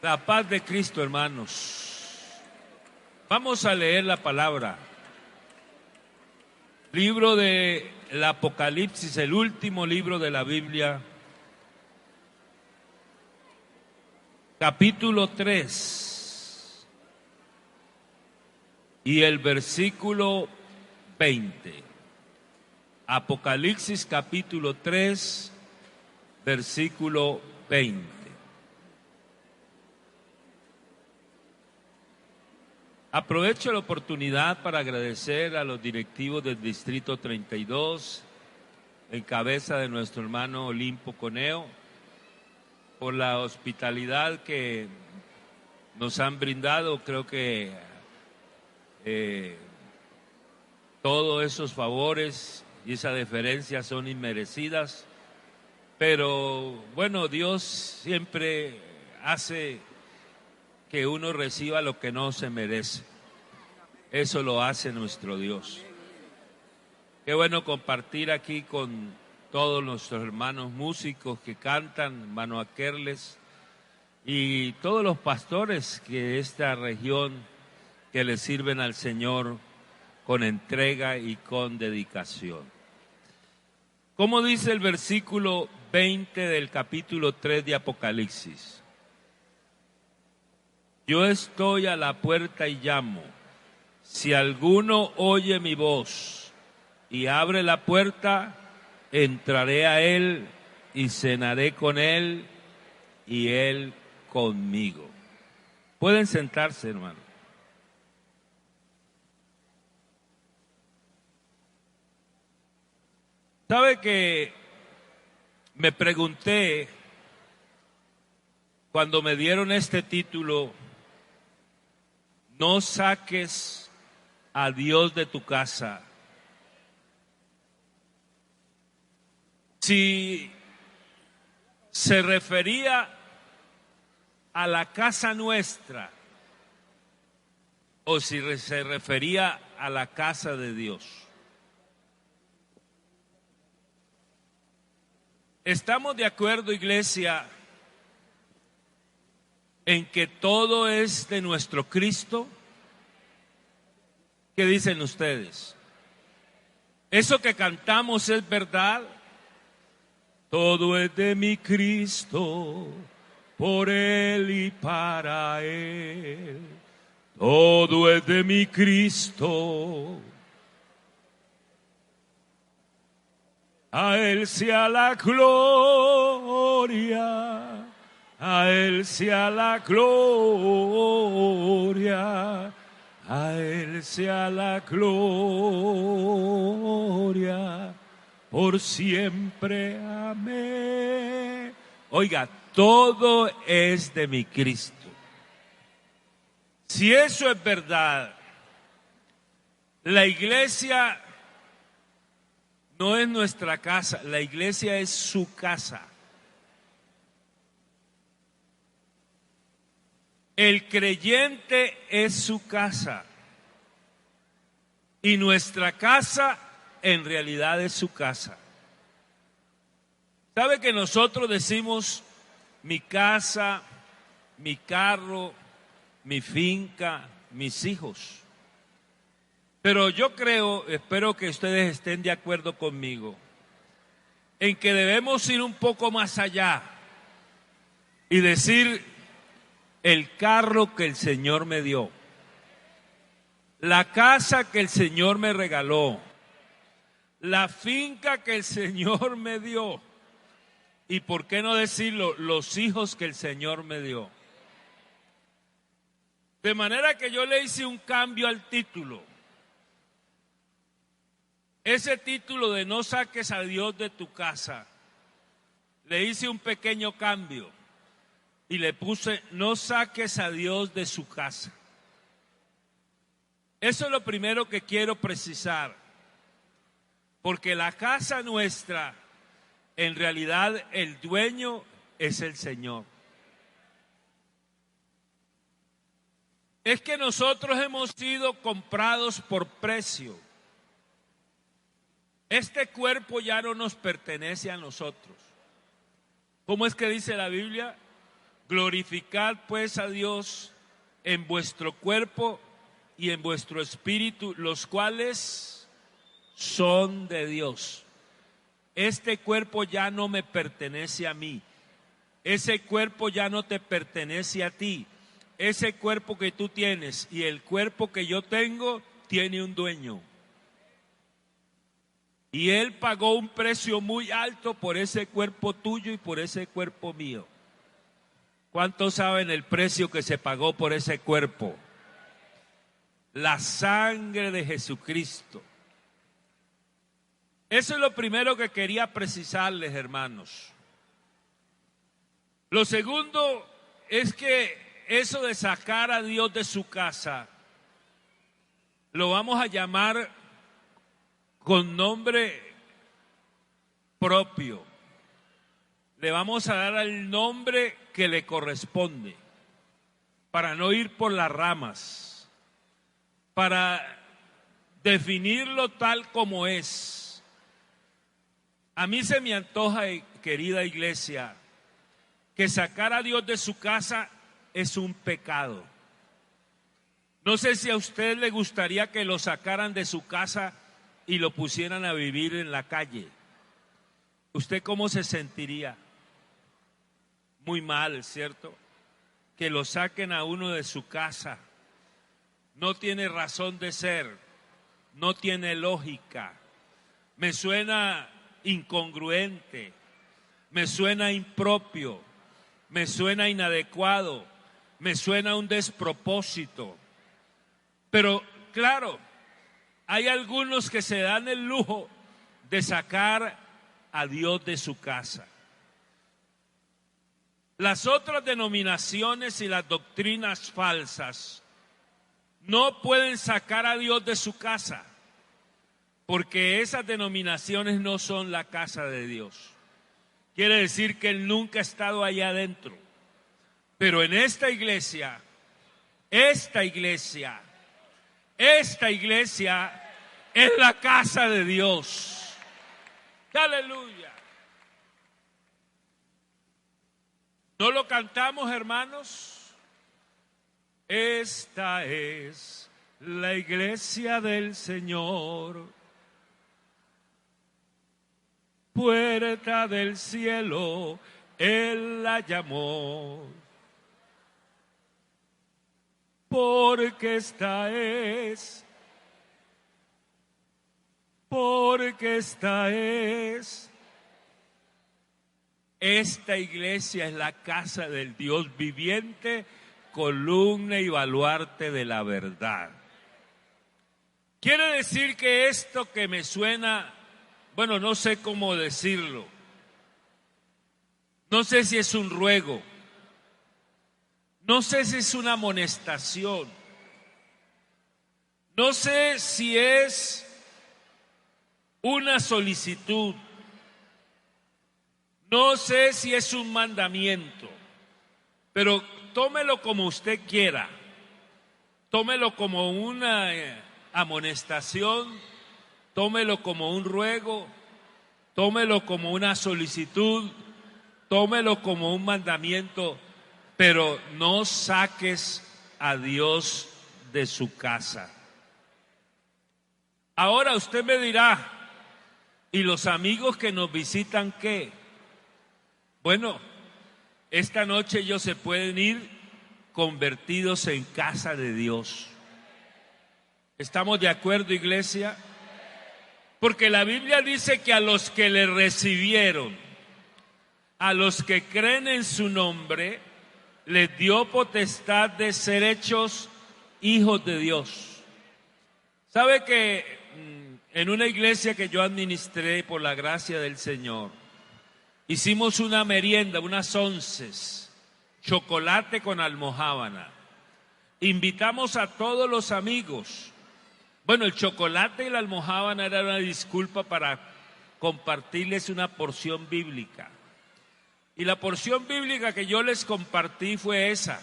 La paz de Cristo, hermanos. Vamos a leer la palabra. Libro del Apocalipsis, el último libro de la Biblia. Capítulo 3 y el versículo 20. Apocalipsis capítulo 3, versículo 20. Aprovecho la oportunidad para agradecer a los directivos del Distrito 32, en cabeza de nuestro hermano Olimpo Coneo, por la hospitalidad que nos han brindado. Creo que todos esos favores y esa deferencia son inmerecidas, pero bueno, Dios siempre hace que uno reciba lo que no se merece. Eso lo hace nuestro Dios. Qué bueno compartir aquí con todos nuestros hermanos músicos que cantan, hermano Akerles, y todos los pastores de esta región que le sirven al Señor con entrega y con dedicación. Como dice el versículo 20 del capítulo 3 de Apocalipsis: yo estoy a la puerta y llamo. Si alguno oye mi voz y abre la puerta, entraré a él y cenaré con él y él conmigo. Pueden sentarse, hermano. ¿Sabe que me pregunté cuando me dieron este título? No saques a Dios de tu casa. Si se refería a la casa nuestra o si se refería a la casa de Dios. ¿Estamos de acuerdo, iglesia, en que todo es de nuestro Cristo? ¿Qué dicen ustedes? ¿Eso que cantamos es verdad? Todo es de mi Cristo, por Él y para Él. Todo es de mi Cristo. A Él sea la gloria. A Él sea la gloria, a Él sea la gloria, por siempre, amén. Oiga, todo es de mi Cristo. Si eso es verdad, la iglesia no es nuestra casa, la iglesia es su casa. El creyente es su casa y nuestra casa en realidad es su casa. ¿Sabe que nosotros decimos mi casa, mi carro, mi finca, mis hijos? Pero yo creo, espero que ustedes estén de acuerdo conmigo, en que debemos ir un poco más allá y decir: el carro que el Señor me dio, la casa que el Señor me regaló, la finca que el Señor me dio, y por qué no decirlo, los hijos que el Señor me dio. De manera que yo le hice un cambio al título. Ese título de no saques a Dios de tu casa, le hice un pequeño cambio. Y le puse: no saques a Dios de su casa. Eso es lo primero que quiero precisar. Porque la casa nuestra, en realidad el dueño es el Señor. Es que nosotros hemos sido comprados por precio. Este cuerpo ya no nos pertenece a nosotros. ¿Cómo es que dice la Biblia? Glorificad pues a Dios en vuestro cuerpo y en vuestro espíritu, los cuales son de Dios. Este cuerpo ya no me pertenece a mí. Ese cuerpo ya no te pertenece a ti. Ese cuerpo que tú tienes y el cuerpo que yo tengo tiene un dueño. Y Él pagó un precio muy alto por ese cuerpo tuyo y por ese cuerpo mío. ¿Cuántos saben el precio que se pagó por ese cuerpo? La sangre de Jesucristo. Eso es lo primero que quería precisarles, hermanos. Lo segundo es que eso de sacar a Dios de su casa, lo vamos a llamar con nombre propio. Le vamos a dar el nombre que le corresponde, para no ir por las ramas, para definirlo tal como es. A mí se me antoja, querida iglesia, que sacar a Dios de su casa es un pecado. No sé si a usted le gustaría que lo sacaran de su casa y lo pusieran a vivir en la calle. ¿Usted cómo se sentiría? Muy mal, ¿cierto? Que lo saquen a uno de su casa. No tiene razón de ser, no tiene lógica. Me suena incongruente, me suena impropio, me suena inadecuado, me suena un despropósito. Pero claro, hay algunos que se dan el lujo de sacar a Dios de su casa. Las otras denominaciones y las doctrinas falsas no pueden sacar a Dios de su casa, porque esas denominaciones no son la casa de Dios. Quiere decir que Él nunca ha estado allá adentro. Pero en esta iglesia es la casa de Dios. ¡Aleluya! ¿No lo cantamos, hermanos? Esta es la iglesia del Señor, puerta del cielo, Él la llamó. Porque esta es esta iglesia es la casa del Dios viviente, columna y baluarte de la verdad. Quiere decir que esto que me suena, bueno, no sé cómo decirlo, no sé si es un ruego, no sé si es una amonestación, no sé si es una solicitud, no sé si es un mandamiento, pero tómelo como usted quiera, tómelo como una amonestación, tómelo como un ruego, tómelo como una solicitud, tómelo como un mandamiento, pero no saques a Dios de su casa. Ahora usted me dirá, ¿y los amigos que nos visitan qué? Bueno, esta noche ellos se pueden ir convertidos en casa de Dios. ¿Estamos de acuerdo, iglesia? Porque la Biblia dice que a los que le recibieron, a los que creen en su nombre, les dio potestad de ser hechos hijos de Dios. ¿Sabe que en una iglesia que yo administré por la gracia del Señor, hicimos una merienda, unas onces, chocolate con almojábana? Invitamos a todos los amigos. Bueno, el chocolate y la almojábana era una disculpa para compartirles una porción bíblica. Y la porción bíblica que yo les compartí fue esa,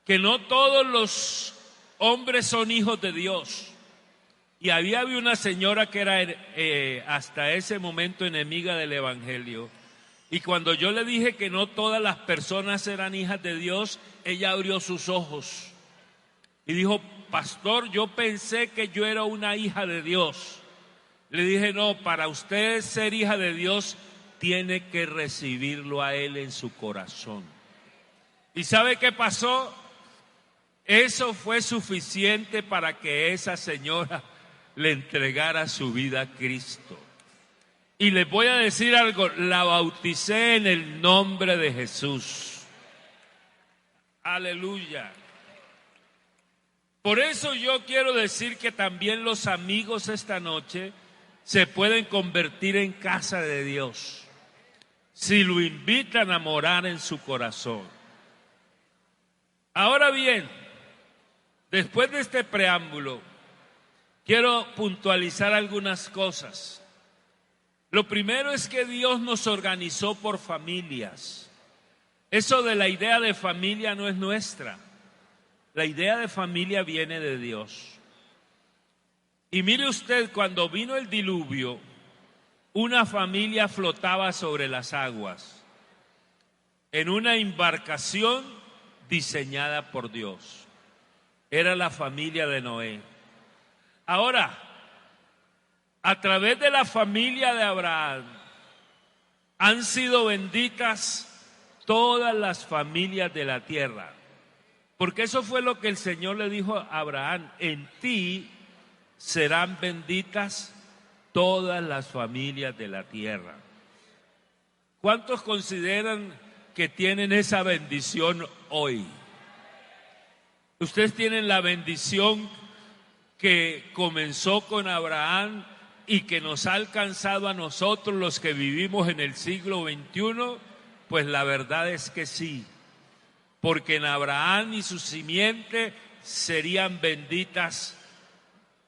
que no todos los hombres son hijos de Dios. Y había una señora que era hasta ese momento enemiga del evangelio, Y cuando yo le dije que no todas las personas eran hijas de Dios, ella abrió sus ojos y dijo: pastor, yo pensé que yo era una hija de Dios. Le dije: no, para usted ser hija de Dios, tiene que recibirlo a Él en su corazón. ¿Y sabe qué pasó? Eso fue suficiente para que esa señora le entregara su vida a Cristo. Y les voy a decir algo: la bauticé en el nombre de Jesús. Aleluya. Por eso yo quiero decir que también los amigos esta noche se pueden convertir en casa de Dios si lo invitan a morar en su corazón. Ahora bien, después de este preámbulo, quiero puntualizar algunas cosas. Lo primero es que Dios nos organizó por familias. Eso de la idea de familia no es nuestra. La idea de familia viene de Dios. Y mire usted, cuando vino el diluvio, una familia flotaba sobre las aguas en una embarcación diseñada por Dios. Era la familia de Noé. Ahora, a través de la familia de Abraham han sido benditas todas las familias de la tierra. Porque eso fue lo que el Señor le dijo a Abraham: en ti serán benditas todas las familias de la tierra. ¿Cuántos consideran que tienen esa bendición hoy? Ustedes tienen la bendición que comenzó con Abraham y que nos ha alcanzado a nosotros los que vivimos en el siglo XXI. Pues la verdad es que sí, porque en Abraham y su simiente serían benditas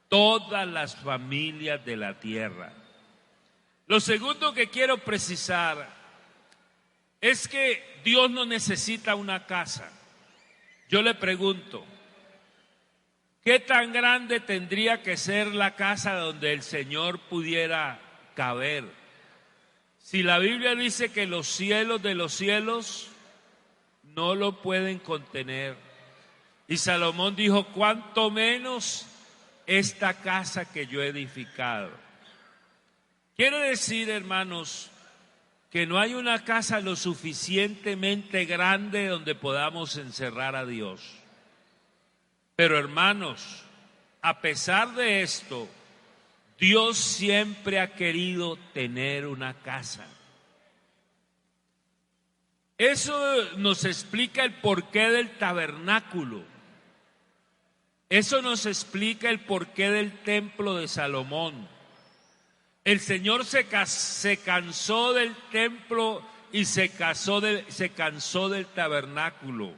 todas las familias de la tierra. Lo segundo que quiero precisar es que Dios no necesita una casa. Yo le pregunto, ¿qué tan grande tendría que ser la casa donde el Señor pudiera caber? Si la Biblia dice que los cielos de los cielos no lo pueden contener. Y Salomón dijo: cuánto menos esta casa que yo he edificado. Quiere decir, hermanos, que no hay una casa lo suficientemente grande donde podamos encerrar a Dios. Pero, hermanos, a pesar de esto, Dios siempre ha querido tener una casa. Eso nos explica el porqué del tabernáculo. Eso nos explica el porqué del templo de Salomón. El Señor se cansó del templo y se cansó del tabernáculo.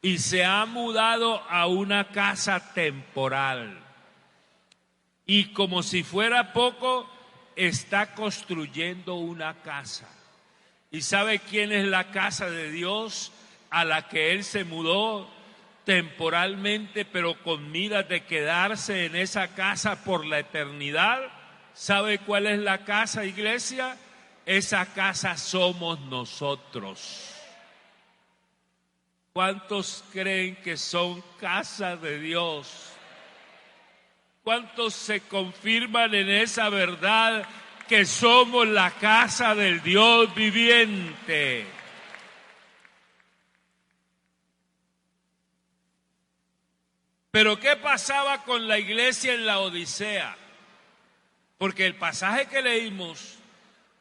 Y se ha mudado a una casa temporal. Y como si fuera poco, está construyendo una casa. ¿Y sabe quién es la casa de Dios a la que Él se mudó temporalmente, pero con miras de quedarse en esa casa por la eternidad? ¿Sabe cuál es la casa, iglesia? Esa casa somos nosotros. ¿Cuántos creen que son casa de Dios? ¿Cuántos se confirman en esa verdad que somos la casa del Dios viviente? Pero ¿qué pasaba con la iglesia en la Odisea? Porque el pasaje que leímos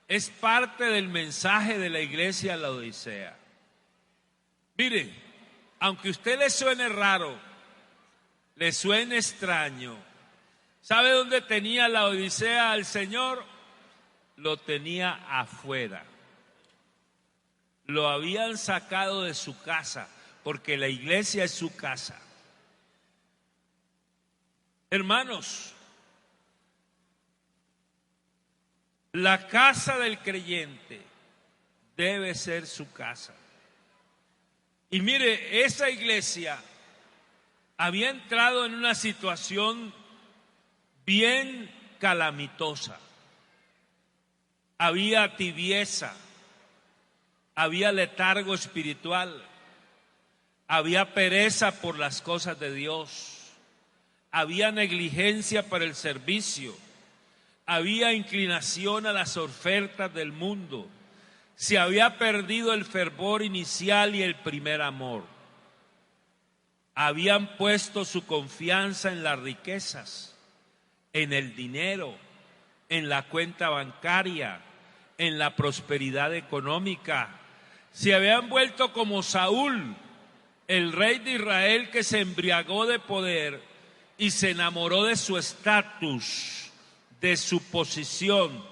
es parte del mensaje de la iglesia en la Odisea. Mire, aunque a usted le suene raro, le suene extraño, ¿sabe dónde tenía la Odisea al Señor? Lo tenía afuera. Lo habían sacado de su casa, porque la iglesia es su casa. Hermanos, la casa del creyente debe ser su casa. Y mire, esa iglesia había entrado en una situación bien calamitosa. Había tibieza, había letargo espiritual, había pereza por las cosas de Dios, había negligencia para el servicio, había inclinación a las ofertas del mundo, se había perdido el fervor inicial y el primer amor. Habían puesto su confianza en las riquezas, en el dinero, en la cuenta bancaria, en la prosperidad económica. Se habían vuelto como Saúl, el rey de Israel, que se embriagó de poder y se enamoró de su estatus, de su posición.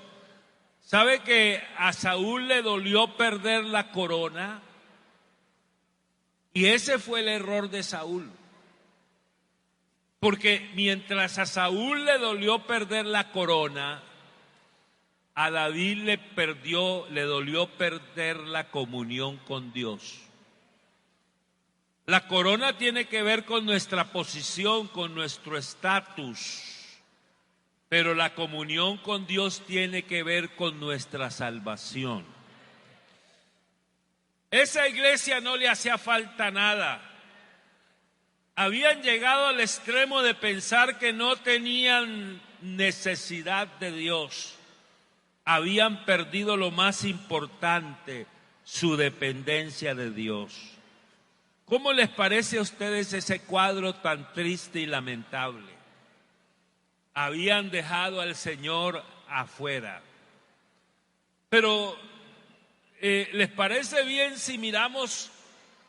¿Sabe que a Saúl le dolió perder la corona? Y ese fue el error de Saúl. Porque mientras a Saúl le dolió perder la corona, a David le dolió perder la comunión con Dios. La corona tiene que ver con nuestra posición, con nuestro estatus, pero la comunión con Dios tiene que ver con nuestra salvación. Esa iglesia no le hacía falta nada. Habían llegado al extremo de pensar que no tenían necesidad de Dios. Habían perdido lo más importante, su dependencia de Dios. ¿Cómo les parece a ustedes ese cuadro tan triste y lamentable? Habían dejado al Señor afuera. Pero, ¿les parece bien si miramos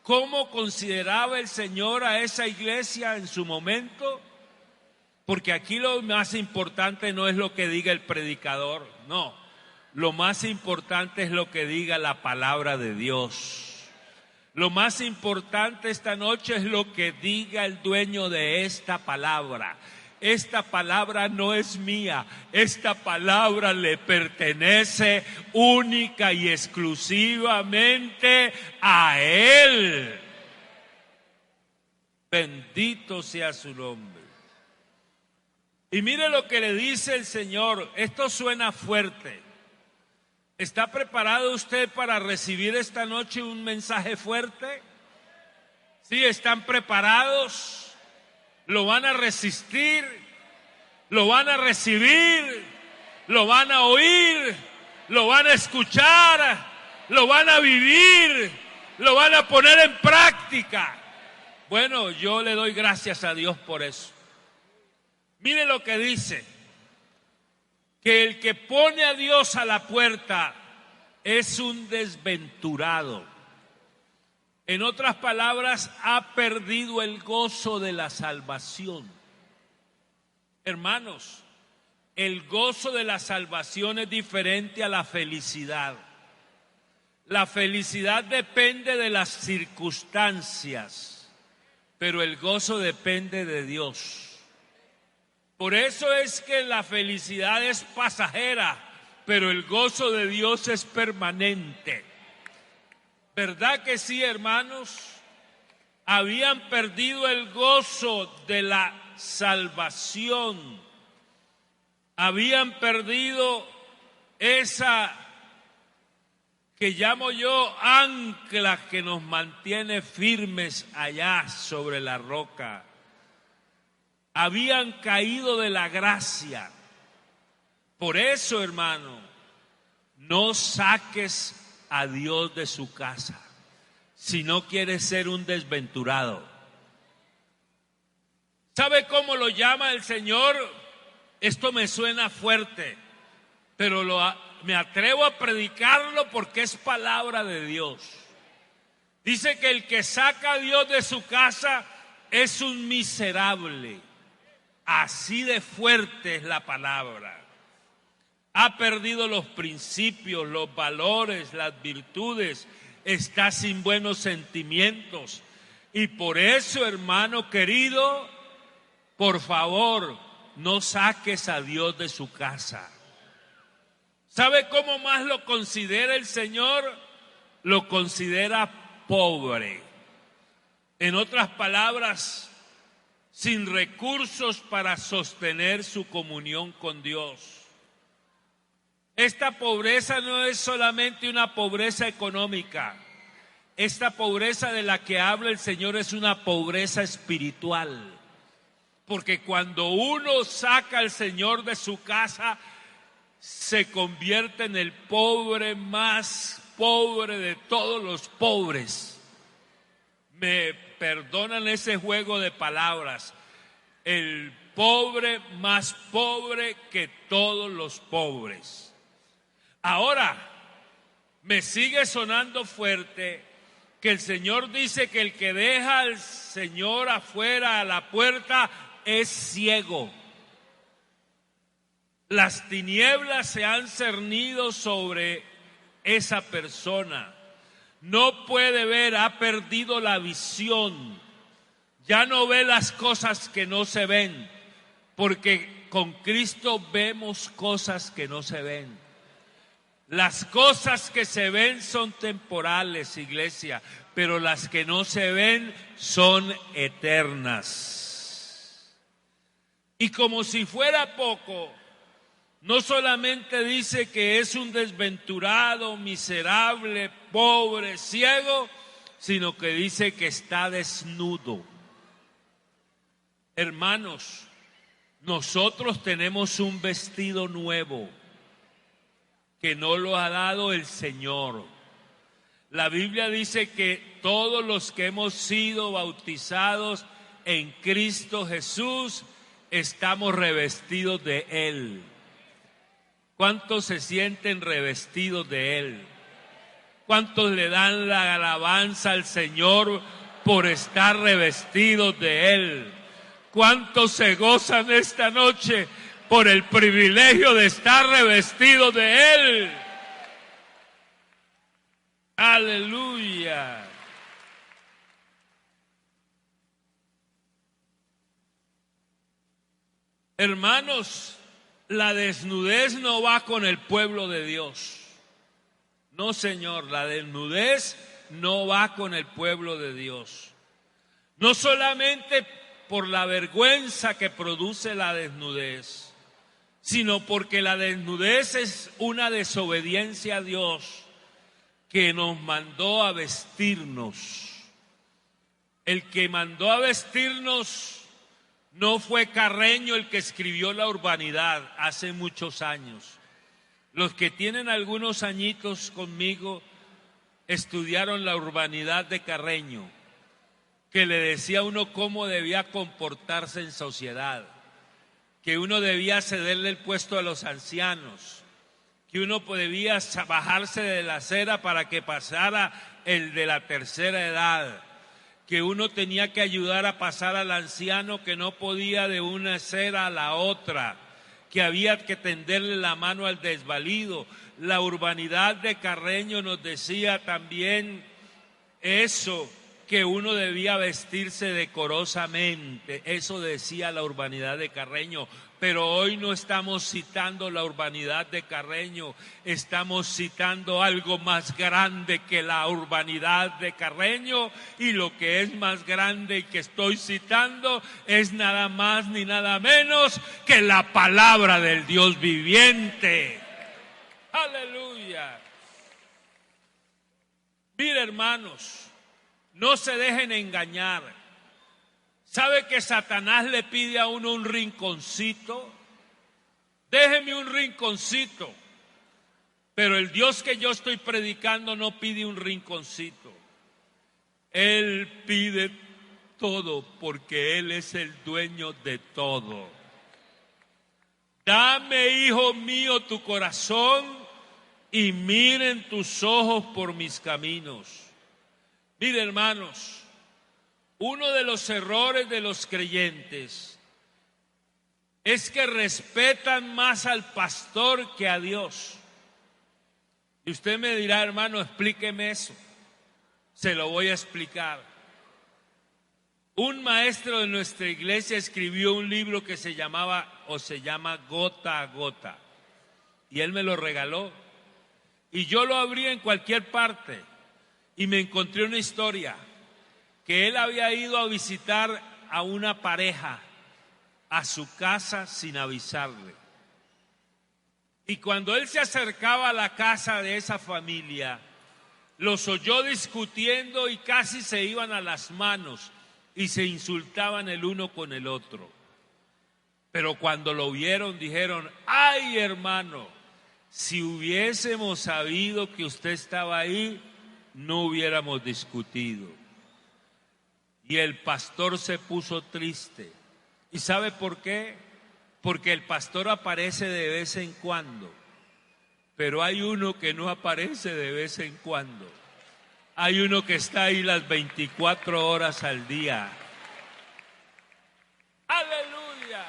cómo consideraba el Señor a esa iglesia en su momento? Porque aquí lo más importante no es lo que diga el predicador, no. Lo más importante es lo que diga la palabra de Dios. Lo más importante esta noche es lo que diga el dueño de esta palabra. Esta palabra no es mía, esta palabra le pertenece única y exclusivamente a Él. Bendito sea su nombre. Y mire lo que le dice el Señor. Esto suena fuerte. ¿Está preparado usted para recibir esta noche un mensaje fuerte? ¿Sí? ¿Están preparados? ¿Lo van a resistir? ¿Lo van a recibir? ¿Lo van a oír? ¿Lo van a escuchar? ¿Lo van a vivir? ¿Lo van a poner en práctica? Bueno, yo le doy gracias a Dios por eso. Mire lo que dice, que el que pone a Dios a la puerta es un desventurado. En otras palabras, ha perdido el gozo de la salvación. Hermanos, el gozo de la salvación es diferente a la felicidad. La felicidad depende de las circunstancias, pero el gozo depende de Dios. Por eso es que la felicidad es pasajera, pero el gozo de Dios es permanente. ¿Verdad que sí, hermanos? Habían perdido el gozo de la salvación. Habían perdido esa que llamo yo ancla que nos mantiene firmes allá sobre la roca. Habían caído de la gracia. Por eso, hermano, no saques a Dios de su casa si no quieres ser un desventurado. ¿Sabe cómo lo llama el Señor? Esto me suena fuerte, pero me atrevo a predicarlo porque es palabra de Dios. Dice que el que saca a Dios de su casa es un miserable. Así de fuerte es la palabra. Ha perdido los principios, los valores, las virtudes, está sin buenos sentimientos. Y por eso, hermano querido, por favor, no saques a Dios de su casa. ¿Sabe cómo más lo considera el Señor? Lo considera pobre. En otras palabras, sin recursos para sostener su comunión con Dios. Esta pobreza no es solamente una pobreza económica. Esta pobreza de la que habla el Señor es una pobreza espiritual. Porque cuando uno saca al Señor de su casa, se convierte en el pobre más pobre de todos los pobres. Me perdonan ese juego de palabras. El pobre más pobre que todos los pobres. Ahora, me sigue sonando fuerte que el Señor dice que el que deja al Señor afuera a la puerta es ciego. Las tinieblas se han cernido sobre esa persona. No puede ver, ha perdido la visión. Ya no ve las cosas que no se ven, porque con Cristo vemos cosas que no se ven. Las cosas que se ven son temporales, iglesia, pero las que no se ven son eternas. Y como si fuera poco, no solamente dice que es un desventurado, miserable, pobre, ciego, sino que dice que está desnudo. Hermanos, nosotros tenemos un vestido nuevo que no lo ha dado el Señor. La Biblia dice que todos los que hemos sido bautizados en Cristo Jesús estamos revestidos de Él. ¿Cuántos se sienten revestidos de Él? ¿Cuántos le dan la alabanza al Señor por estar revestidos de Él? ¿Cuántos se gozan esta noche por el privilegio de estar revestidos de Él? ¡Aleluya! Hermanos, la desnudez no va con el pueblo de Dios. No, Señor, la desnudez no va con el pueblo de Dios. No solamente por la vergüenza que produce la desnudez, sino porque la desnudez es una desobediencia a Dios que nos mandó a vestirnos. El que mandó a vestirnos no fue Carreño el que escribió La Urbanidad hace muchos años. Los que tienen algunos añitos conmigo estudiaron La Urbanidad de Carreño, que le decía a uno cómo debía comportarse en sociedad, que uno debía cederle el puesto a los ancianos, que uno debía bajarse de la acera para que pasara el de la tercera edad, que uno tenía que ayudar a pasar al anciano que no podía de una acera a la otra, que había que tenderle la mano al desvalido. La Urbanidad de Carreño nos decía también eso, que uno debía vestirse decorosamente. Eso decía La Urbanidad de Carreño. Pero hoy no estamos citando La Urbanidad de Carreño, estamos citando algo más grande que La Urbanidad de Carreño, y lo que es más grande y que estoy citando es nada más ni nada menos que la palabra del Dios viviente. Aleluya. Mire, hermanos, no se dejen engañar. ¿Sabe que Satanás le pide a uno un rinconcito? Déjeme un rinconcito. Pero el Dios que yo estoy predicando no pide un rinconcito. Él pide todo porque Él es el dueño de todo. Dame, hijo mío, tu corazón y miren tus ojos por mis caminos. Mire, hermanos, uno de los errores de los creyentes es que respetan más al pastor que a Dios. Y usted me dirá, hermano, explíqueme eso. Se lo voy a explicar. Un maestro de nuestra iglesia escribió un libro que se llama Gota a Gota. Y él me lo regaló. Y yo lo abrí en cualquier parte. Y me encontré una historia. Que él había ido a visitar a una pareja a su casa sin avisarle. Y cuando él se acercaba a la casa de esa familia, los oyó discutiendo y casi se iban a las manos y se insultaban el uno con el otro. Pero cuando lo vieron dijeron: ¡ay, hermano! Si hubiésemos sabido que usted estaba ahí, no hubiéramos discutido. Y el pastor se puso triste. ¿Y sabe por qué? Porque el pastor aparece de vez en cuando, pero hay uno que no aparece de vez en cuando. Hay uno que está ahí las 24 horas al día. ¡Aleluya!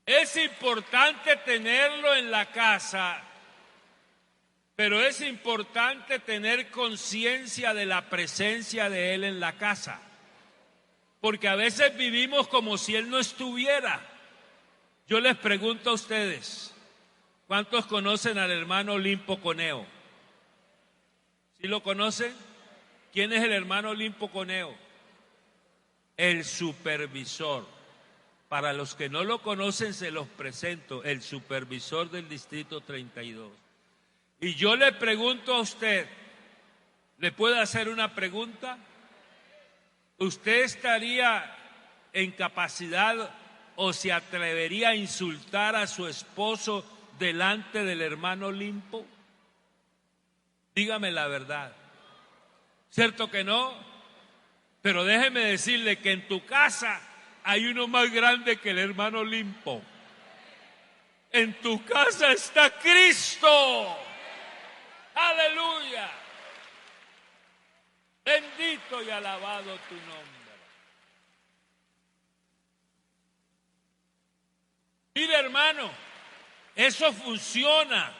Es importante tenerlo en la casa, pero es importante tener conciencia de la presencia de Él en la casa, porque a veces vivimos como si Él no estuviera. Yo les pregunto a ustedes, ¿cuántos conocen al hermano Olimpo Coneo? ¿Sí lo conocen? ¿Quién es el hermano Olimpo Coneo? El supervisor. Para los que no lo conocen, se los presento, el supervisor del Distrito 32. Y yo le pregunto a usted, ¿le puedo hacer una pregunta? ¿Usted estaría en capacidad o se atrevería a insultar a su esposo delante del hermano Olimpo? Dígame la verdad. ¿Cierto que no? Pero déjeme decirle que en tu casa hay uno más grande que el hermano Olimpo. En tu casa está Cristo. ¡Aleluya! Bendito y alabado tu nombre. Mire, hermano, eso funciona.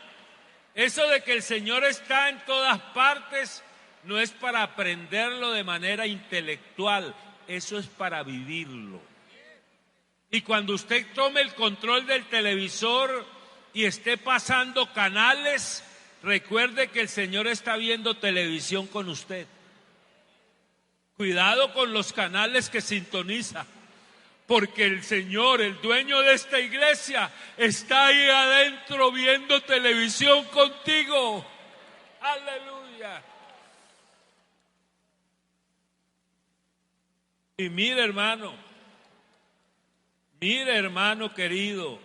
Eso de que el Señor está en todas partes no es para aprenderlo de manera intelectual, eso es para vivirlo. Y cuando usted tome el control del televisor y esté pasando canales, recuerde que el Señor está viendo televisión con usted. Cuidado con los canales que sintoniza, porque el Señor, el dueño de esta iglesia, está ahí adentro viendo televisión contigo. Aleluya. Y mire, hermano querido,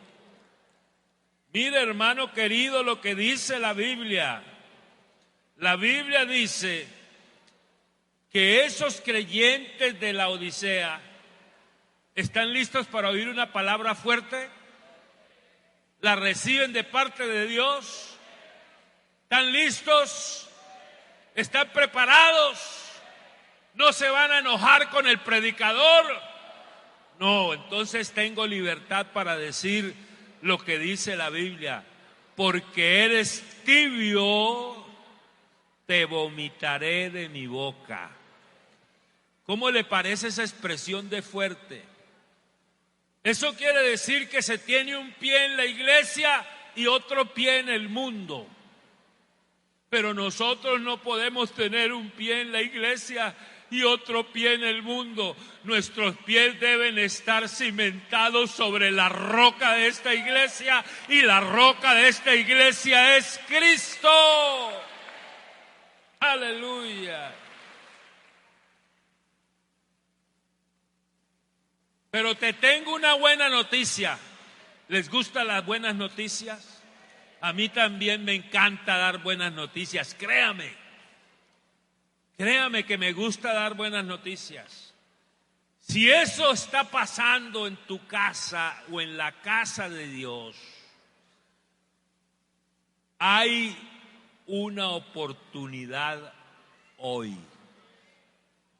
lo que dice la Biblia. La Biblia dice que esos creyentes de la Odisea están listos para oír una palabra fuerte. ¿La reciben de parte de Dios? ¿Están listos? ¿Están preparados? ¿No se van a enojar con el predicador? No, entonces tengo libertad para decir lo que dice la Biblia. Porque eres tibio, te vomitaré de mi boca. ¿Cómo le parece esa expresión de fuerte? Eso quiere decir que se tiene un pie en la iglesia y otro pie en el mundo. Pero nosotros no podemos tener un pie en la iglesia y otro pie en el mundo. Nuestros pies deben estar cimentados sobre la roca de esta iglesia, y la roca de esta iglesia es Cristo. Aleluya. Pero te tengo una buena noticia. ¿Les gustan las buenas noticias? A mí también me encanta dar buenas noticias, créame. Créame que me gusta dar buenas noticias. Si eso está pasando en tu casa o en la casa de Dios, hay una oportunidad hoy.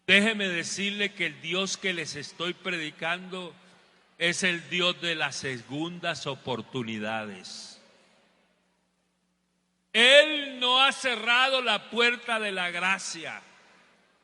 Déjeme decirle que el Dios que les estoy predicando es el Dios de las segundas oportunidades. Él no ha cerrado la puerta de la gracia.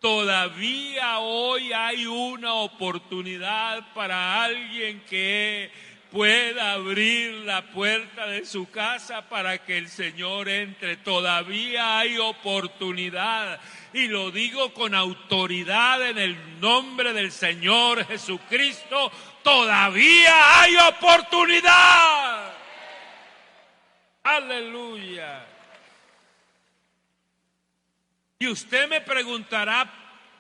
Todavía hoy hay una oportunidad para alguien que pueda abrir la puerta de su casa para que el Señor entre. Todavía hay oportunidad, y lo digo con autoridad en el nombre del Señor Jesucristo. Todavía hay oportunidad. Aleluya. Y usted me preguntará,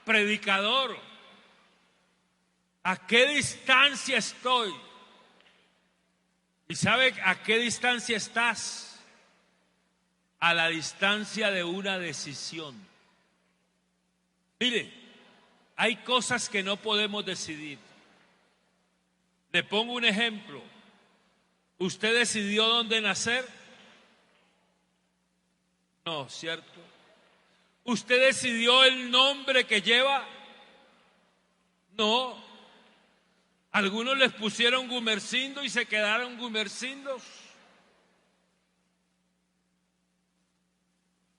predicador, ¿a qué distancia estoy? ¿Y sabe a qué distancia estás? A la distancia de una decisión. Mire, hay cosas que no podemos decidir. Le pongo un ejemplo. ¿Usted decidió dónde nacer? No, ¿cierto? ¿Usted decidió el nombre que lleva? No. Algunos les pusieron Gumersindo y se quedaron Gumersindos.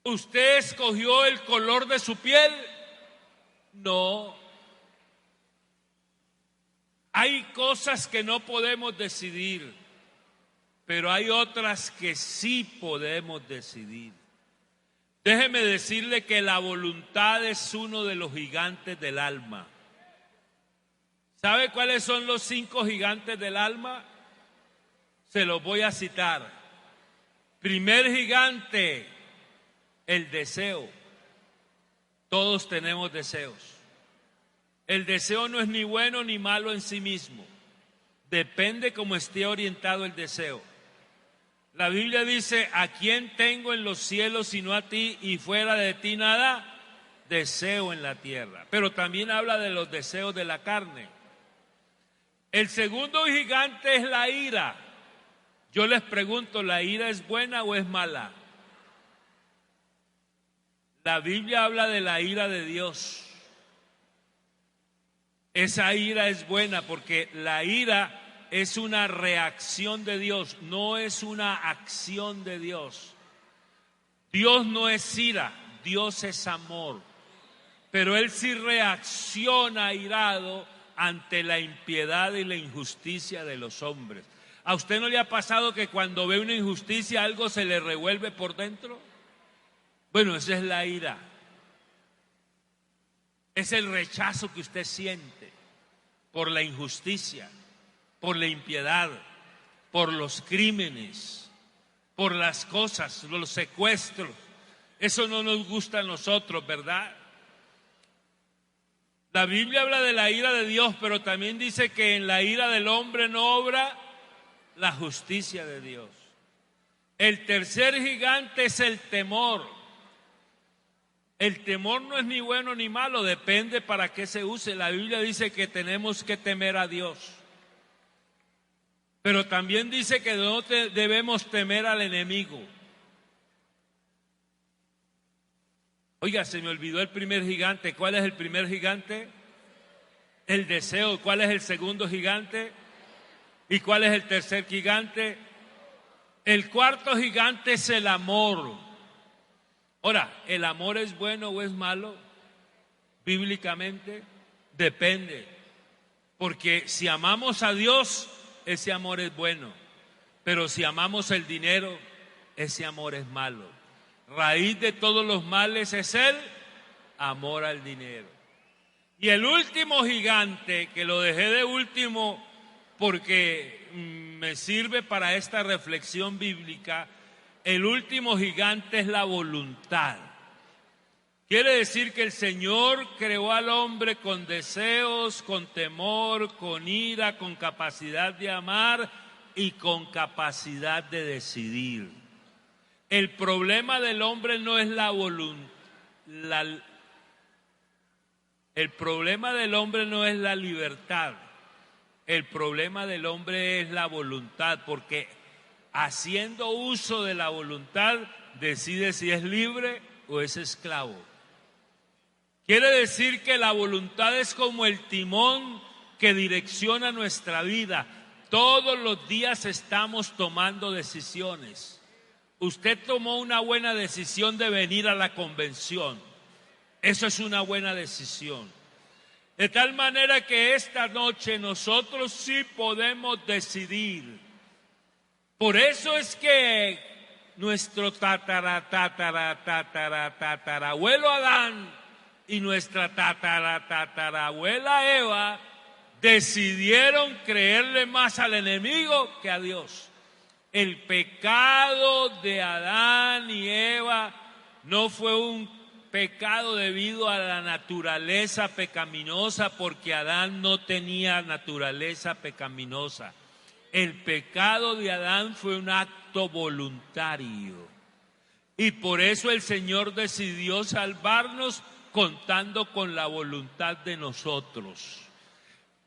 ¿Usted escogió el color de su piel? No. Hay cosas que no podemos decidir, pero hay otras que sí podemos decidir. Déjeme decirle que la voluntad es uno de los gigantes del alma. ¿Sabe cuáles son los 5 gigantes del alma? Se los voy a citar. Primer gigante, el deseo. Todos tenemos deseos. El deseo no es ni bueno ni malo en sí mismo. Depende cómo esté orientado el deseo. La Biblia dice: ¿a quién tengo en los cielos sino a ti, y fuera de ti nada deseo en la tierra? Pero también habla de los deseos de la carne. El segundo gigante es la ira. Yo les pregunto, ¿la ira es buena o es mala? La Biblia habla de la ira de Dios. Esa ira es buena porque la ira es una reacción de Dios, no es una acción de Dios. Dios no es ira, Dios es amor. Pero Él sí reacciona airado ante la impiedad y la injusticia de los hombres. ¿A usted no le ha pasado que cuando ve una injusticia algo se le revuelve por dentro? Bueno, esa es la ira. Es el rechazo que usted siente por la injusticia, por la impiedad, por los crímenes, por las cosas, los secuestros. Eso no nos gusta a nosotros, ¿verdad? La Biblia habla de la ira de Dios, pero también dice que en la ira del hombre no obra la justicia de Dios. El tercer gigante es el temor. El temor no es ni bueno ni malo, depende para qué se use. La Biblia dice que tenemos que temer a Dios, pero también dice que no debemos temer al enemigo. Oiga, se me olvidó el primer gigante. ¿Cuál es el primer gigante? El deseo. ¿Cuál es el segundo gigante? ¿Y cuál es el tercer gigante? El cuarto gigante es el amor. Ahora, ¿el amor es bueno o es malo? Bíblicamente, depende. Porque si amamos a Dios, ese amor es bueno. Pero si amamos el dinero, ese amor es malo. Raíz de todos los males es el amor al dinero. Y el último gigante, que lo dejé de último porque me sirve para esta reflexión bíblica, el último gigante es la voluntad. Quiere decir que el Señor creó al hombre con deseos, con temor, con ira, con capacidad de amar y con capacidad de decidir. El problema del hombre no es la voluntad. El problema del hombre no es la libertad. El problema del hombre es la voluntad, porque haciendo uso de la voluntad decide si es libre o es esclavo. Quiere decir que la voluntad es como el timón que direcciona nuestra vida. Todos los días estamos tomando decisiones. Usted tomó una buena decisión de venir a la convención. Eso es una buena decisión. De tal manera que esta noche nosotros sí podemos decidir. Por eso es que nuestro tatarabuelo Adán y nuestra tatarabuela Eva decidieron creerle más al enemigo que a Dios. El pecado de Adán y Eva no fue un pecado debido a la naturaleza pecaminosa, porque Adán no tenía naturaleza pecaminosa. El pecado de Adán fue un acto voluntario. Y por eso el Señor decidió salvarnos contando con la voluntad de nosotros.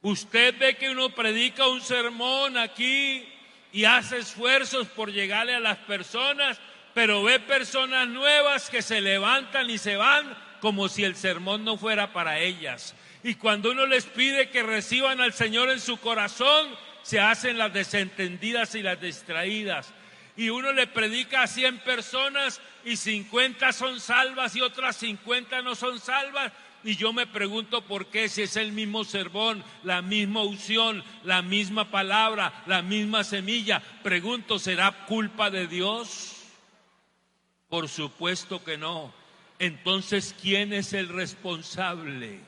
Usted ve que uno predica un sermón aquí y hace esfuerzos por llegarle a las personas, pero ve personas nuevas que se levantan y se van como si el sermón no fuera para ellas. Y cuando uno les pide que reciban al Señor en su corazón, se hacen las desentendidas y las distraídas. Y uno le predica a 100 personas y 50 son salvas y otras 50 no son salvas. Y yo me pregunto por qué, si es el mismo sermón, la misma unción, la misma palabra, la misma semilla. Pregunto, ¿será culpa de Dios? Por supuesto que no. Entonces, ¿quién es el responsable?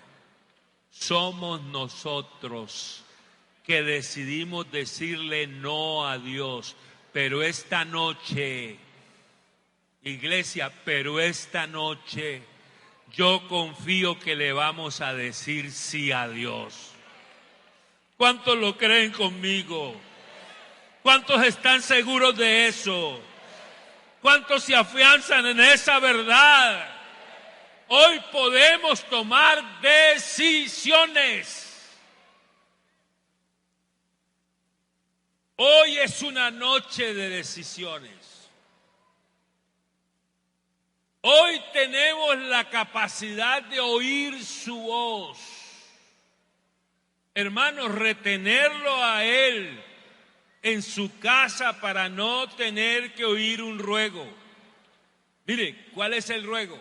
Somos nosotros, que decidimos decirle no a Dios. Pero esta noche, iglesia, yo confío que le vamos a decir sí a Dios. ¿Cuántos lo creen conmigo? ¿Cuántos están seguros de eso? ¿Cuántos se afianzan en esa verdad? Hoy podemos tomar decisiones. Hoy es una noche de decisiones. Hoy tenemos la capacidad de oír su voz. Hermanos, retenerlo a Él en su casa para no tener que oír un ruego. Mire, ¿cuál es el ruego?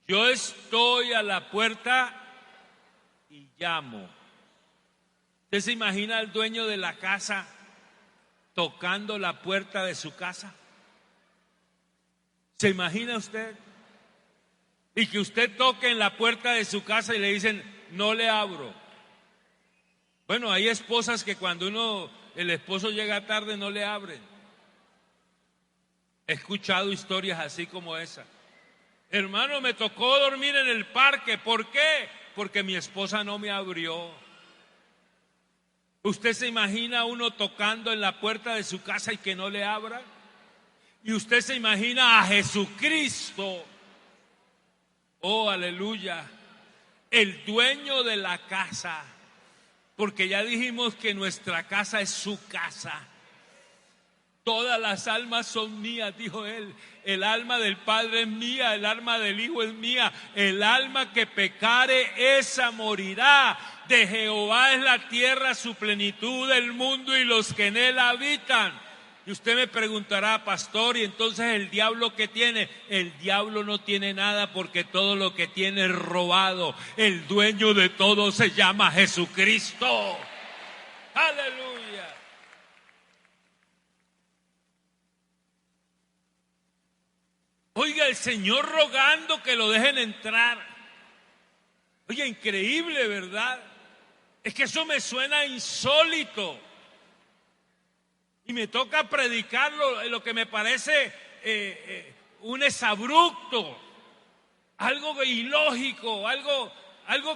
Yo estoy a la puerta y llamo. ¿Usted se imagina al dueño de la casa tocando la puerta de su casa? ¿Se imagina usted? Y que usted toque en la puerta de su casa y le dicen, no le abro. Bueno, hay esposas que cuando el esposo llega tarde no le abren. He escuchado historias así como esa. Hermano, me tocó dormir en el parque. ¿Por qué? Porque mi esposa no me abrió. ¿Usted se imagina uno tocando en la puerta de su casa y que no le abra? Y usted se imagina a Jesucristo, oh aleluya, el dueño de la casa, porque ya dijimos que nuestra casa es su casa. Todas las almas son mías, dijo él. El alma del Padre es mía, el alma del Hijo es mía. El alma que pecare, esa morirá. De Jehová es la tierra, su plenitud, el mundo y los que en él habitan. Y usted me preguntará, pastor, ¿y entonces el diablo qué tiene? El diablo no tiene nada, porque todo lo que tiene es robado. El dueño de todo se llama Jesucristo. ¡Aleluya! Oiga, el Señor rogando que lo dejen entrar. Oiga, increíble, ¿verdad? Es que eso me suena insólito. Y me toca predicarlo, lo que me parece un exabrupto, algo ilógico, algo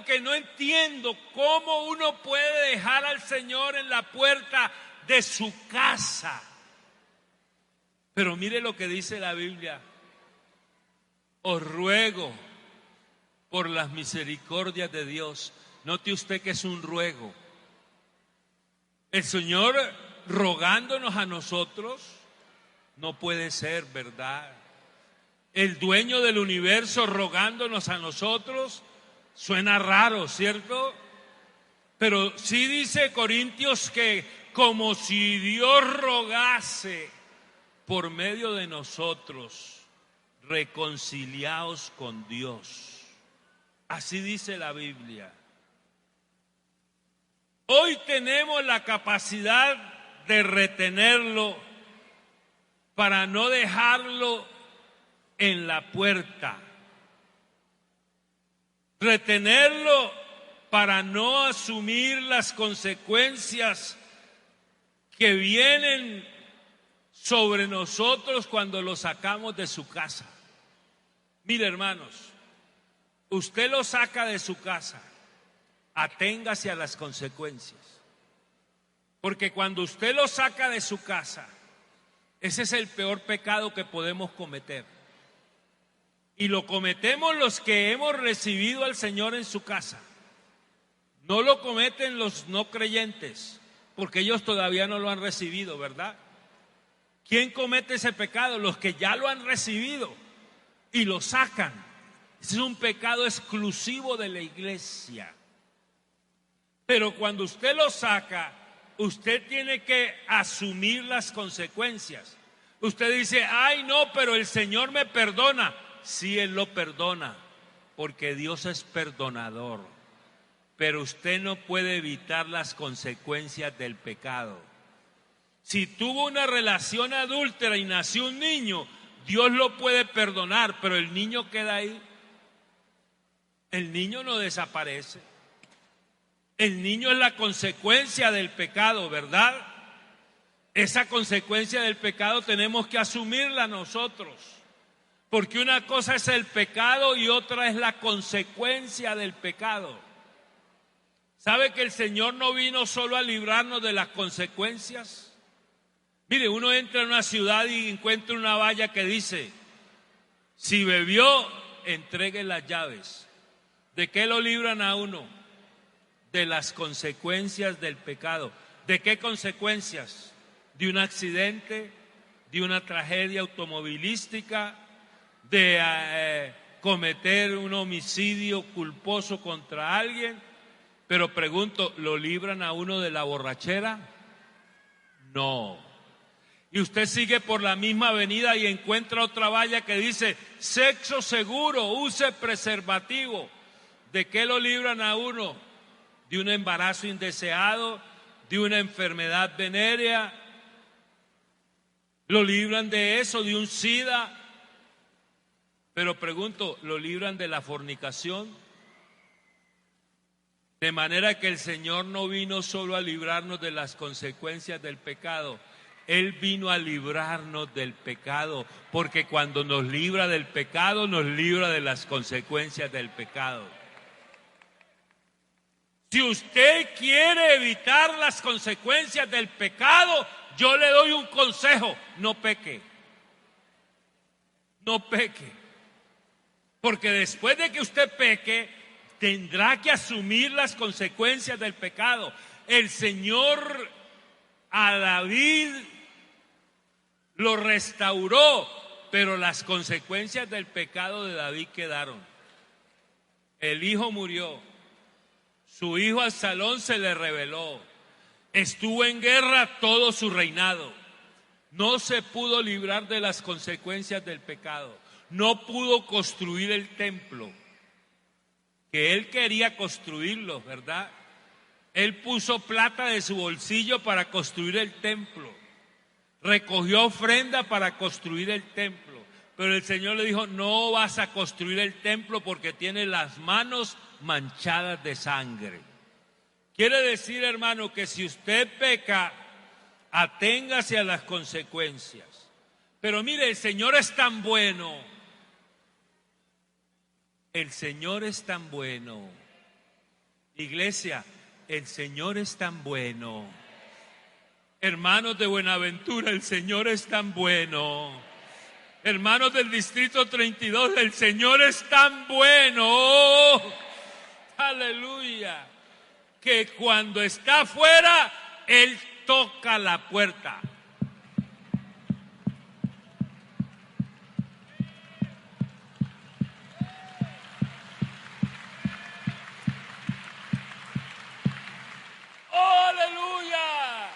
que no entiendo. ¿Cómo uno puede dejar al Señor en la puerta de su casa? Pero mire lo que dice la Biblia. Os ruego por las misericordias de Dios. Note usted que es un ruego. El Señor rogándonos a nosotros, no puede ser, ¿verdad? El dueño del universo rogándonos a nosotros, suena raro, ¿cierto? Pero sí dice Corintios que como si Dios rogase por medio de nosotros, reconciliaos con Dios. Así dice la Biblia. Hoy tenemos la capacidad de retenerlo para no dejarlo en la puerta. Retenerlo para no asumir las consecuencias que vienen sobre nosotros cuando lo sacamos de su casa. Mire, hermanos, usted lo saca de su casa, aténgase a las consecuencias. Porque cuando usted lo saca de su casa, ese es el peor pecado que podemos cometer. Y lo cometemos los que hemos recibido al Señor en su casa. No lo cometen los no creyentes, porque ellos todavía no lo han recibido, ¿verdad? ¿Quién comete ese pecado? Los que ya lo han recibido y lo sacan. Ese es un pecado exclusivo de la iglesia. Pero cuando usted lo saca, usted tiene que asumir las consecuencias. Usted dice, ay no, pero el Señor me perdona. Sí, Él lo perdona, porque Dios es perdonador. Pero usted no puede evitar las consecuencias del pecado. Si tuvo una relación adúltera y nació un niño, Dios lo puede perdonar, pero el niño queda ahí. El niño no desaparece. El niño es la consecuencia del pecado, ¿verdad? Esa consecuencia del pecado tenemos que asumirla nosotros. Porque una cosa es el pecado y otra es la consecuencia del pecado. ¿Sabe que el Señor no vino solo a librarnos de las consecuencias? Mire, uno entra en una ciudad y encuentra una valla que dice, si bebió, entregue las llaves. ¿De qué lo libran a uno? De las consecuencias del pecado. ¿De qué consecuencias? De un accidente, de una tragedia automovilística, de cometer un homicidio culposo contra alguien. Pero pregunto, ¿lo libran a uno de la borrachera? No. Y usted sigue por la misma avenida y encuentra otra valla que dice, sexo seguro, use preservativo. ¿De qué lo libran a uno? De un embarazo indeseado, de una enfermedad venérea. ¿Lo libran de eso, de un SIDA? Pero pregunto, ¿lo libran de la fornicación? De manera que el Señor no vino solo a librarnos de las consecuencias del pecado. Él vino a librarnos del pecado, porque cuando nos libra del pecado, nos libra de las consecuencias del pecado. Si usted quiere evitar las consecuencias del pecado, yo le doy un consejo: no peque. No peque. Porque después de que usted peque, tendrá que asumir las consecuencias del pecado. El Señor a David lo restauró, pero las consecuencias del pecado de David quedaron. El hijo murió, su hijo Absalón se le rebeló, estuvo en guerra todo su reinado, no se pudo librar de las consecuencias del pecado, no pudo construir el templo, que él quería construirlo, ¿verdad? Él puso plata de su bolsillo para construir el templo, recogió ofrenda para construir el templo, pero el Señor le dijo, no vas a construir el templo porque tienes las manos manchadas de sangre. Quiere decir, hermano, que si usted peca, aténgase a las consecuencias. Pero mire, el Señor es tan bueno. El Señor es tan bueno. Iglesia, el Señor es tan bueno. Hermanos de Buenaventura, el Señor es tan bueno. Hermanos del Distrito 32, el Señor es tan bueno. Aleluya. Que cuando está afuera, Él toca la puerta. ¡Aleluya!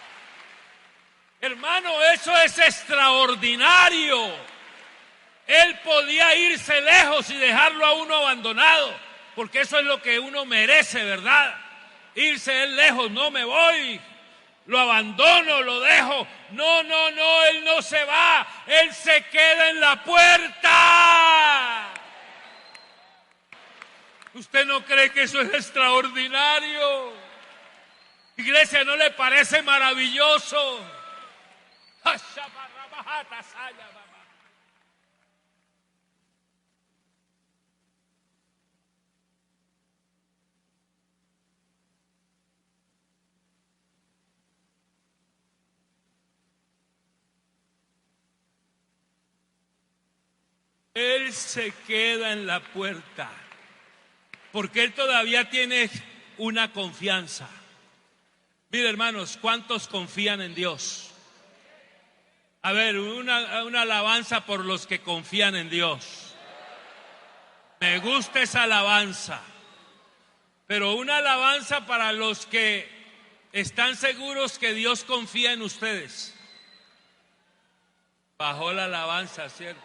Hermano, eso es extraordinario. Él podía irse lejos y dejarlo a uno abandonado, porque eso es lo que uno merece, ¿verdad? Irse él lejos, no me voy, lo abandono, lo dejo. No, no, no, él no se va, él se queda en la puerta. ¿Usted no cree que eso es extraordinario? Iglesia, ¿no le parece maravilloso? Él se queda en la puerta, porque Él todavía tiene una confianza. Mire, hermanos, ¿cuántos confían en Dios? A ver, una alabanza por los que confían en Dios. Me gusta esa alabanza, pero una alabanza para los que están seguros que Dios confía en ustedes. Bajó la alabanza, ¿cierto?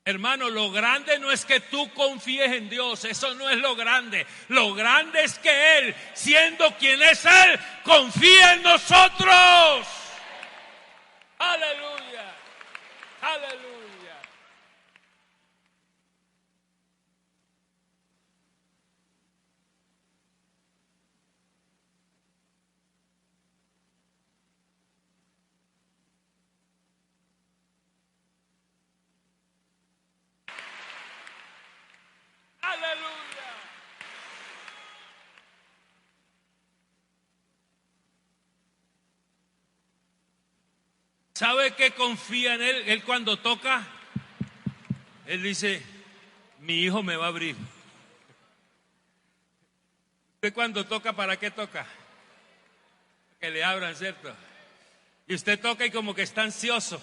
Hermano, lo grande no es que tú confíes en Dios, eso no es lo grande. Lo grande es que Él, siendo quien es Él, confía en nosotros. Aleluya, aleluya. Aleluya. ¿Sabe qué confía en Él? Él cuando toca, Él dice, mi hijo me va a abrir. ¿Usted cuando toca, para qué toca? Que le abran, ¿cierto? Y usted toca y como que está ansioso.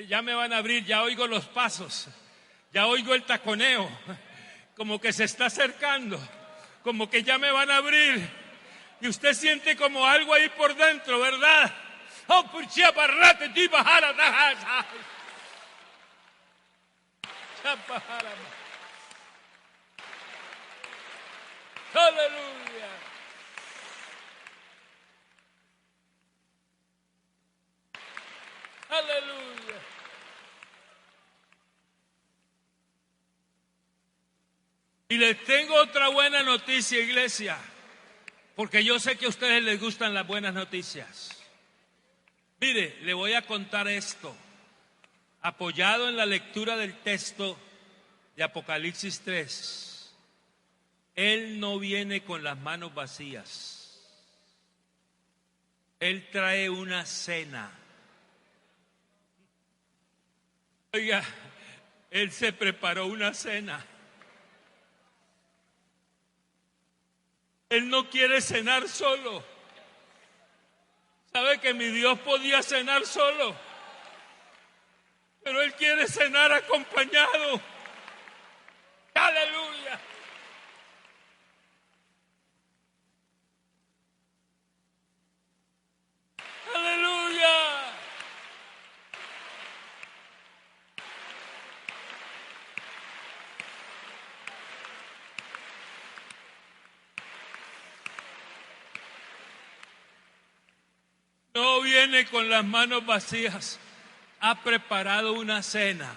Ya me van a abrir, ya oigo los pasos, ya oigo el taconeo, como que se está acercando, como que ya me van a abrir. Y usted siente como algo ahí por dentro, ¿verdad? Oh, aleluya. Aleluya. Y les tengo otra buena noticia, iglesia, porque yo sé que a ustedes les gustan las buenas noticias. Mire, le voy a contar esto, apoyado en la lectura del texto de Apocalipsis 3. Él no viene con las manos vacías. Él trae una cena. Oiga, Él se preparó una cena. Él no quiere cenar solo. ¿Sabe que mi Dios podía cenar solo? Pero Él quiere cenar acompañado. ¡Aleluya! ¡Aleluya! No viene con las manos vacías. Ha preparado una cena.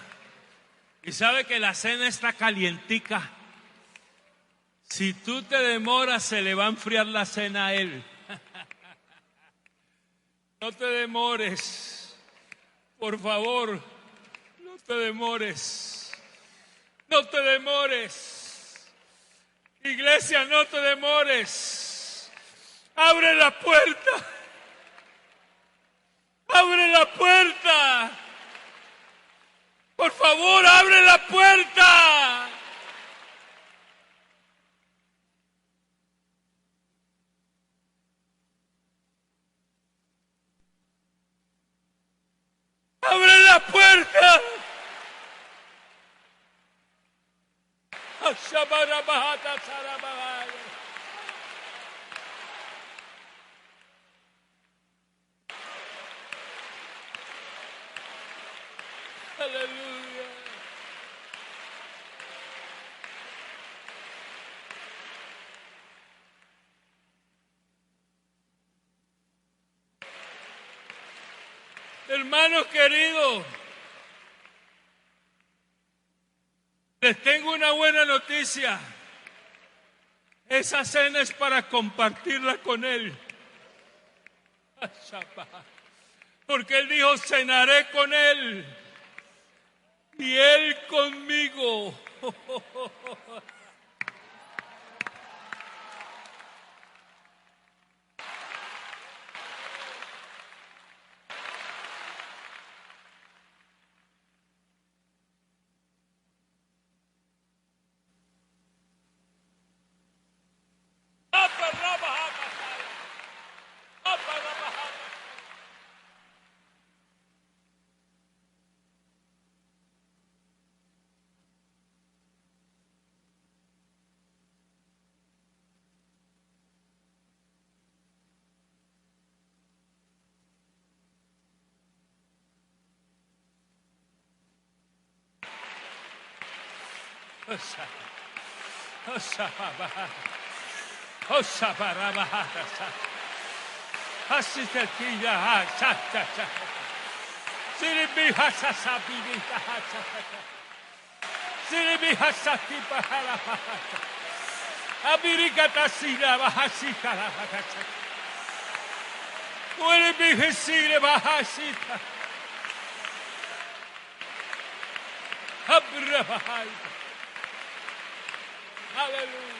Y sabe que la cena está calientica. Si tú te demoras, se le va a enfriar la cena a Él. No te demores. Por favor, no te demores. No te demores. Iglesia, no te demores. Abre la puerta. Abre la puerta. Por favor, abre la puerta. Abre la puerta. Aleluya. Hermanos queridos, les tengo una buena noticia. Esa cena es para compartirla con Él. Porque Él dijo, cenaré con Él y Él conmigo. Aleluya.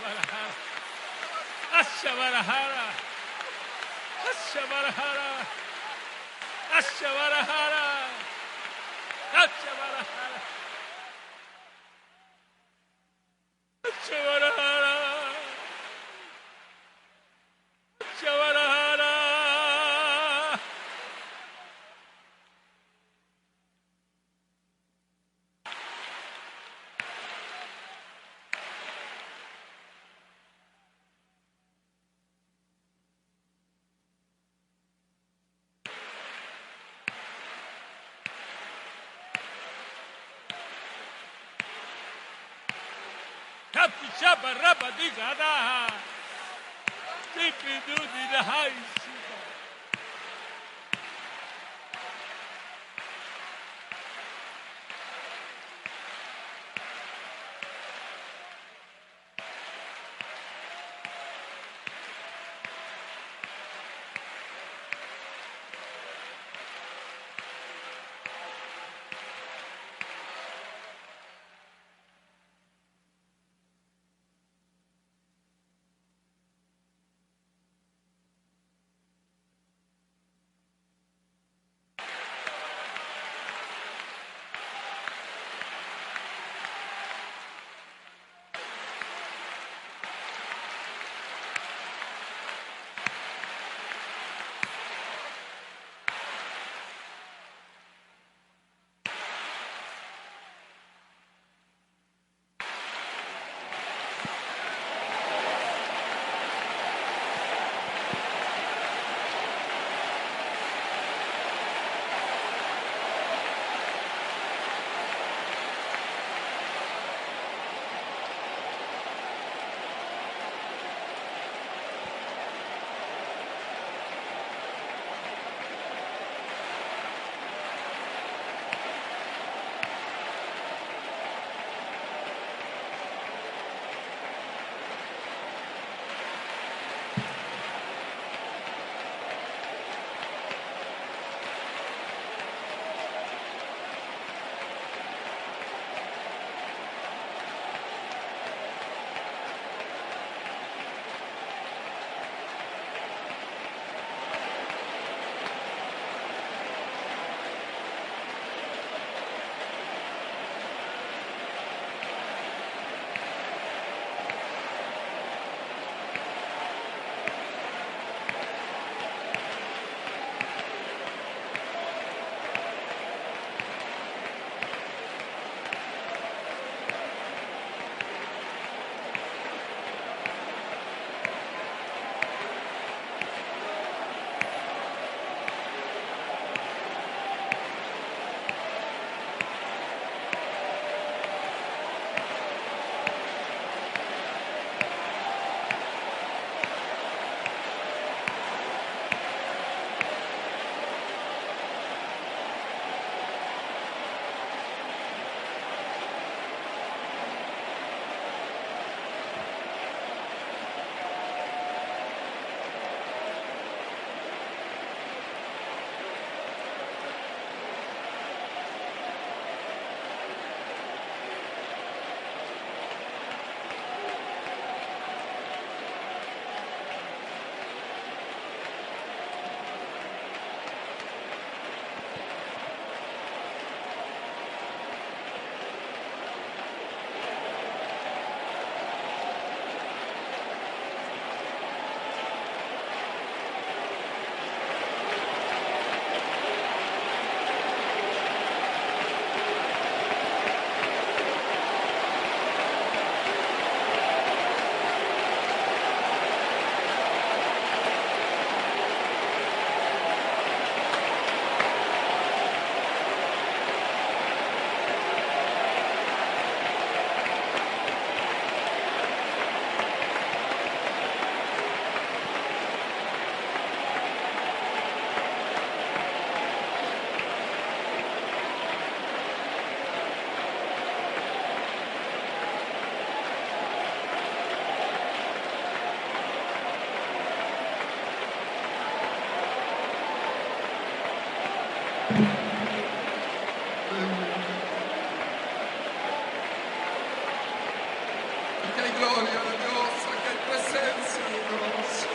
Ashabarahara. Ashabarahara. Ashabarahara. Ashabarahara. Ashabarahara. Ashabarahara. Shaba raba digada. Tipi dudi the high. gloria a Dios. presencia, Dios.